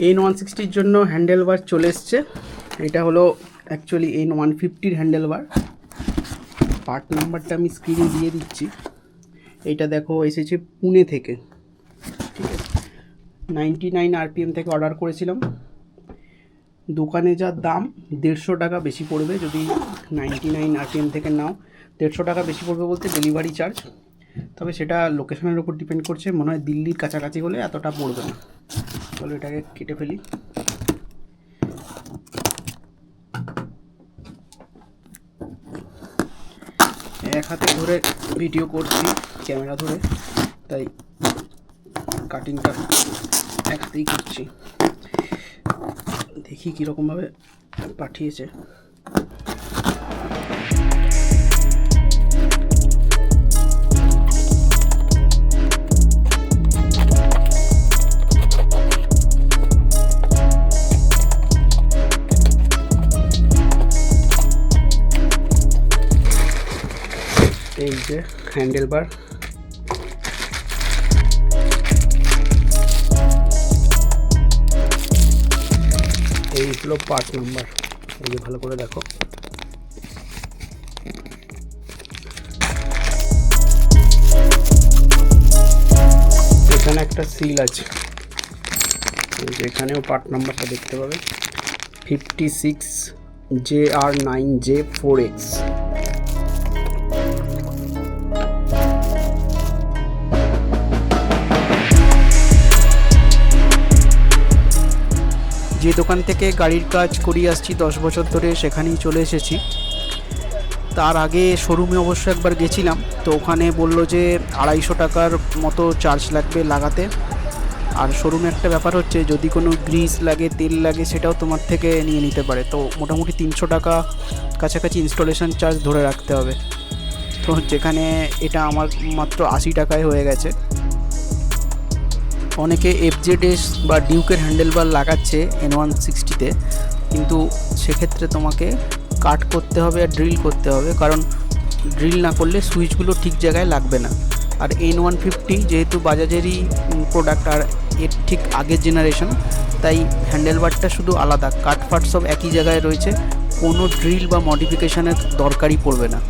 N160 জন্য handle বার চলে এসছে। এটা হলো অ্যাকচুয়ালি N150 হ্যান্ডেল বার। পার্ট নাম্বারটা আমি স্ক্রিনে দিয়ে দিচ্ছি। এইটা দেখো এসেছে পুনে থেকে, ঠিক আছে। 99 RPM থেকে অর্ডার করেছিলাম। দোকানে যা দাম 150 টাকা বেশি পড়বে, যদি 99 RPM থেকে নাও 150 টাকা বেশি পড়বে বলতে ডেলিভারি চার্জ। তবে সেটা লোকেশনের উপর ডিপেন্ড করছে, মনে হয় দিল্লির কাছাকাছি হলে এতটা পড়বে না। চলো এটাকে কেটে ফেলি। এক হাতে ধরে ভিডিও করছি ক্যামেরা ধরে, তাই কাটিংটা এক হাতেই করছি। দেখি কীরকমভাবে পাঠিয়েছে। এই যে হ্যান্ডেল বার, এই হলো পার্ট নাম্বার। এই যে ভালো করে দেখো, এখানে একটা সিল আছে। এই যে এখানেও পার্ট নাম্বারটা দেখতে পাবে, 56JR9J4X। যে দোকান থেকে গাড়ির কাজ করিয়ে আসছি 10 বছর ধরে, সেখানেই চলে এসেছি। তার আগে শোরুমে অবশ্য একবার গেছিলাম, তো ওখানে বললো যে 250 টাকার মতো চার্জ লাগবে লাগাতে। আর শোরুমে একটা ব্যাপার হচ্ছে, যদি কোনো গ্রিস লাগে, তেল লাগে, সেটাও তোমার থেকে নিয়ে নিতে পারে। তো মোটামুটি 300 টাকা কাছাকাছি ইনস্টলেশন চার্জ ধরে রাখতে হবে। তো যেখানে এটা আমার মাত্র 80 টাকায় হয়ে গেছে। অনেকে FZS বা ডিউকের হ্যান্ডেল বার লাগাচ্ছে N160-তে, কিন্তু সেক্ষেত্রে তোমাকে কাট করতে হবে আর ড্রিল করতে হবে, কারণ ড্রিল না করলে সুইচগুলো ঠিক জায়গায় লাগবে না। আর N150 যেহেতু বাজাজেরই প্রোডাক্ট আর এর ঠিক আগের জেনারেশন, তাই হ্যান্ডেল বারটা শুধু আলাদা, কাট ফাট সব একই জায়গায় রয়েছে, কোনো ড্রিল বা মডিফিকেশানের দরকারই পড়বে না।